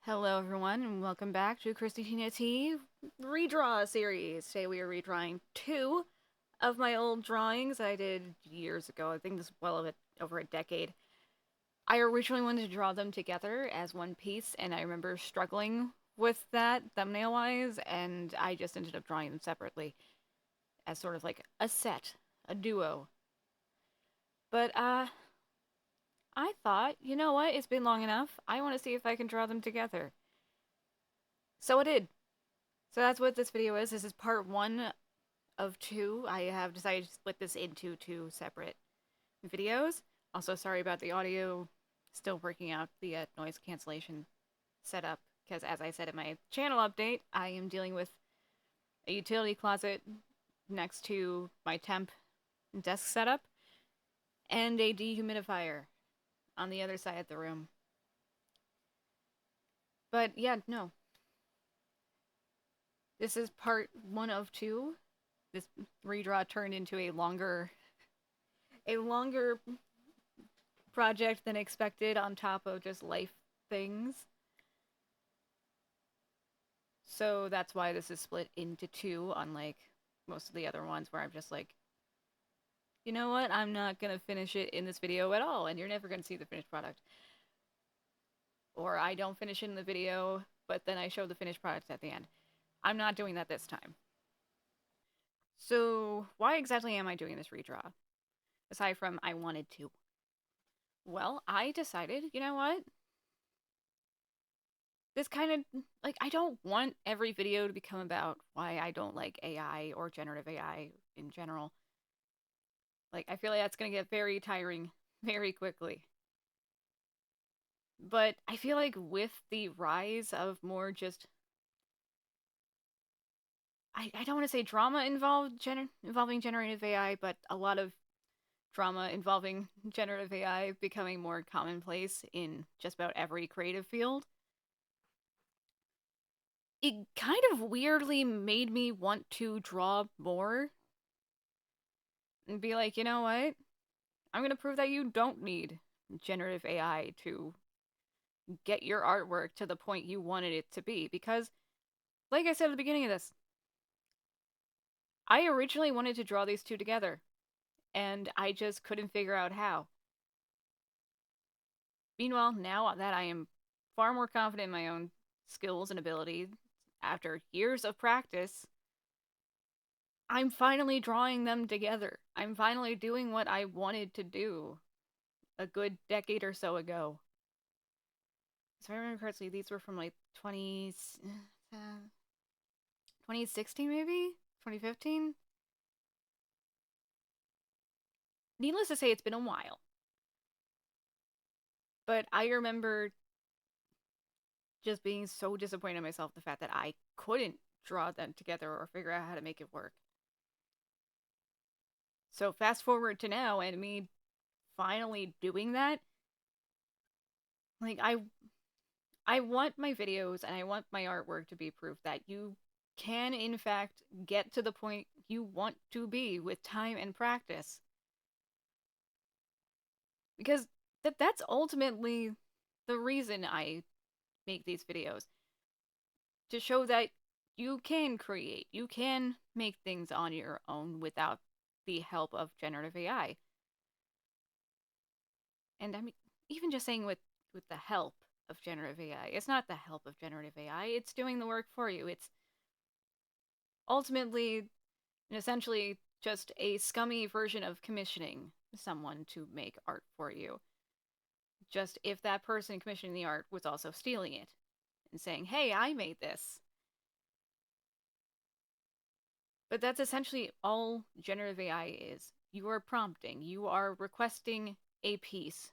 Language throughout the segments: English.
Hello everyone and welcome back to Christina T Redraw series. Today we are redrawing two of my old drawings I did years ago. I think this is over a decade. I originally wanted to draw them together as one piece, and I remember struggling with that thumbnail wise, and I just ended up drawing them separately as sort of like a set, a duo. But I thought, you know what, it's been long enough. I want to see if I can draw them together. So I did. So that's what this video is. This is part one of two. I have decided to split this into two separate videos. Also, sorry about the audio. Still working out the noise cancellation setup because, as I said in my channel update, I am dealing with a utility closet next to my temp desk setup and a dehumidifier on the other side of the room. But yeah, no. This is part one of two. This redraw turned into a longer project than expected on top of just life things. So that's why this is split into two, unlike most of the other ones where I'm just like, you know what, I'm not gonna finish it in this video at all, and you're never gonna see the finished product. Or I don't finish it in the video, but then I show the finished product at the end. I'm not doing that this time. So why exactly am I doing this redraw? Aside from I wanted to. Well, I decided, you know what? This kind of like I don't want every video to become about why I don't like AI or generative AI in general. Like I feel like that's going to get very tiring very quickly. But I feel like with the rise of more just I don't want to say drama involving generative AI, but a lot of drama involving generative AI becoming more commonplace in just about every creative field. It kind of weirdly made me want to draw more and be like, you know what? I'm going to prove that you don't need generative AI to get your artwork to the point you wanted it to be. Because, like I said at the beginning of this, I originally wanted to draw these two together, and I just couldn't figure out how. Meanwhile, now that I am far more confident in my own skills and abilities, after years of practice, I'm finally drawing them together. I'm finally doing what I wanted to do a good decade or so ago. So if I remember correctly, these were from like 2016 maybe? 2015? Needless to say, it's been a while. But I remember just being so disappointed in myself the fact that I couldn't draw them together or figure out how to make it work. So fast forward to now and me finally doing that. Like I want my videos and I want my artwork to be proof that you can in fact get to the point you want to be with time and practice. Because that's ultimately the reason I make these videos. To show that you can create, you can make things on your own without the help of generative AI. And I mean, even just saying with the help of generative AI, it's not the help of generative AI, it's doing the work for you. It's ultimately and essentially just a scummy version of commissioning someone to make art for you. Just if that person commissioning the art was also stealing it and saying, hey, I made this. But that's essentially all generative AI is. You are prompting, you are requesting a piece.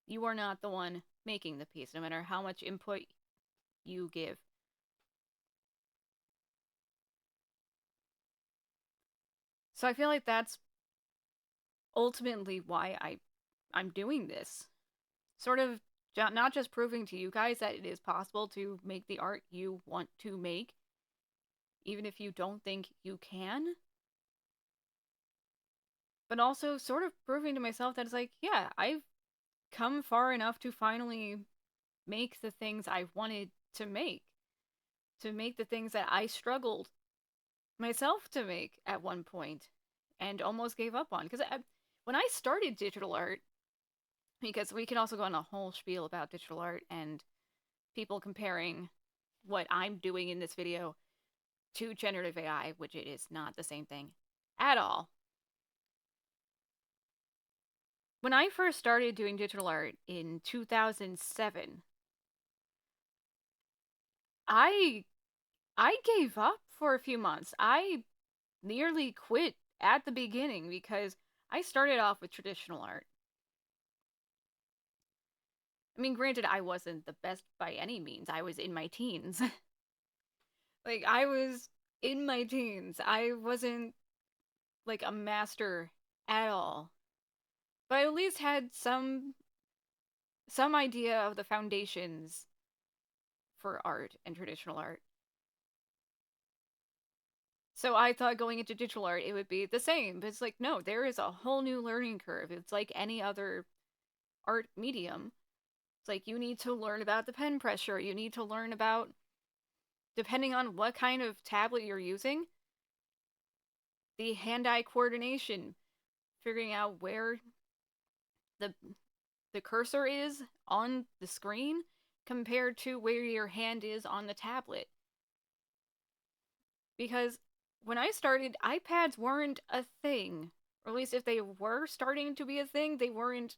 You are not the one making the piece, no matter how much input you give. So I feel like that's ultimately why I'm doing this. Sort of not just proving to you guys that it is possible to make the art you want to make, even if you don't think you can, but also sort of proving to myself that it's like, yeah, I've come far enough to finally make the things I wanted to make the things that I struggled myself to make at one point and almost gave up on. Because when I started digital art, because we can also go on a whole spiel about digital art and people comparing what I'm doing in this video to generative AI, which it is not the same thing at all. When I first started doing digital art in 2007, I I gave up for a few months. I nearly quit at the beginning because I started off with traditional art. I mean, granted, I wasn't the best by any means. I was in my teens. Like, I was in my teens. I wasn't, like, a master at all. But I at least had some idea of the foundations for art and traditional art. So I thought going into digital art it would be the same. But it's like, no, there is a whole new learning curve. It's like any other art medium. It's like you need to learn about the pen pressure. You need to learn about, depending on what kind of tablet you're using, the hand-eye coordination, figuring out where the the cursor is on the screen compared to where your hand is on the tablet. Because when I started, iPads weren't a thing. Or at least if they were starting to be a thing, they weren't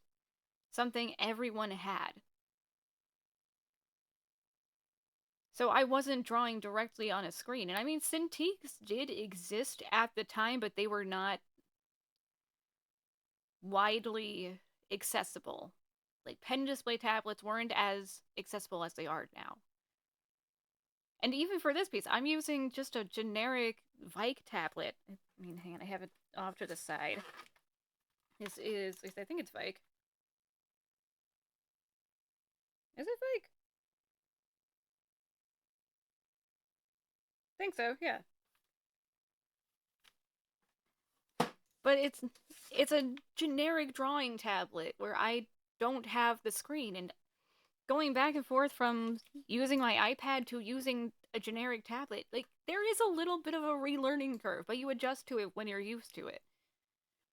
something everyone had. So I wasn't drawing directly on a screen. And I mean, Cintiqs did exist at the time, but they were not widely accessible. Like, pen display tablets weren't as accessible as they are now. And even for this piece, I'm using just a generic Vike tablet. I mean, hang on, I have it off to the side. This is, I think it's Vike. Is it Vike? I think so, yeah. But it's a generic drawing tablet where I don't have the screen, and going back and forth from using my iPad to using a generic tablet, like, there is a little bit of a relearning curve, but you adjust to it when you're used to it.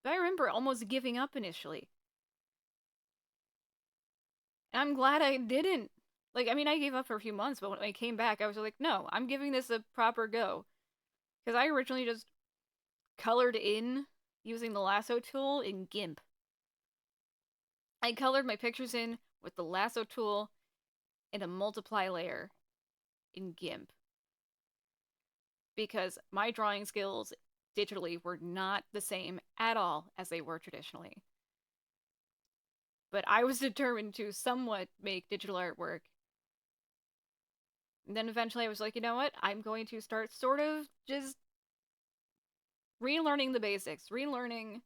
But I remember almost giving up initially. And I'm glad I didn't. Like, I mean, I gave up for a few months, but when I came back, I was like, no, I'm giving this a proper go. Because I originally just colored in using the lasso tool in GIMP. I colored my pictures in with the lasso tool and a multiply layer in GIMP. Because my drawing skills digitally were not the same at all as they were traditionally. But I was determined to somewhat make digital art work. And then eventually I was like, you know what? I'm going to start sort of just relearning the basics, relearning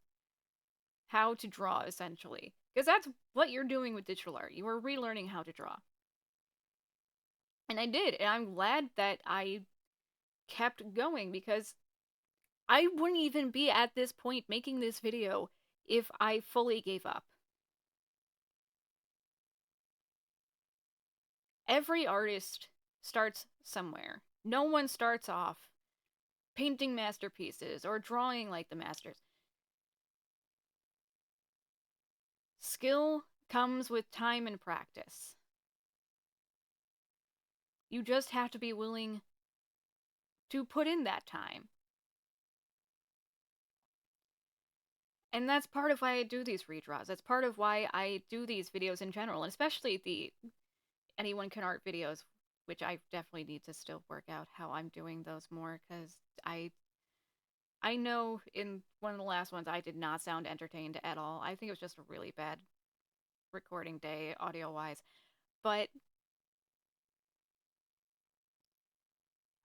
how to draw, essentially. Because that's what you're doing with digital art. You are relearning how to draw. And I did, and I'm glad that I kept going, because I wouldn't even be at this point making this video if I fully gave up. Every artist starts somewhere. No one starts off painting masterpieces or drawing like the masters. Skill comes with time and practice. You just have to be willing to put in that time. And that's part of why I do these redraws. That's part of why I do these videos in general, and especially the anyone can art videos, which I definitely need to still work out how I'm doing those more, because I know in one of the last ones I did not sound entertained at all. I think it was just a really bad recording day audio-wise. But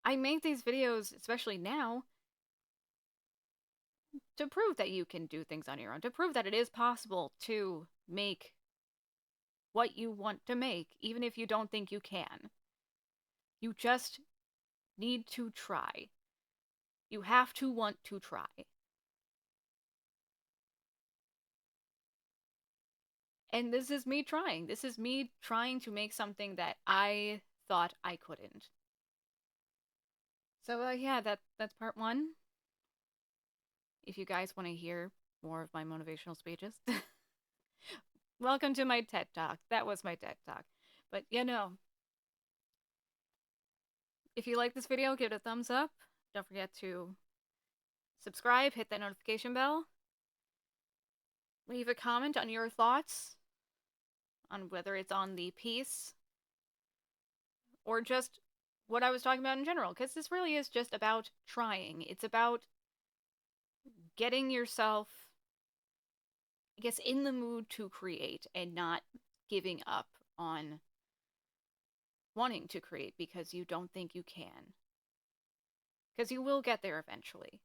I make these videos, especially now, to prove that you can do things on your own, to prove that it is possible to make what you want to make, even if you don't think you can. You just need to try. You have to want to try. And this is me trying. This is me trying to make something that I thought I couldn't. So yeah, that's part one. If you guys want to hear more of my motivational speeches, welcome to my TED Talk. That was my TED Talk. But if you like this video, give it a thumbs up. Don't forget to subscribe, hit that notification bell. Leave a comment on your thoughts on whether it's on the piece or just what I was talking about in general, because this really is just about trying. It's about getting yourself, I guess, in the mood to create and not giving up on wanting to create because you don't think you can. Because you will get there eventually.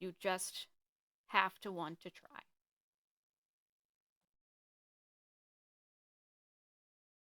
You just have to want to try.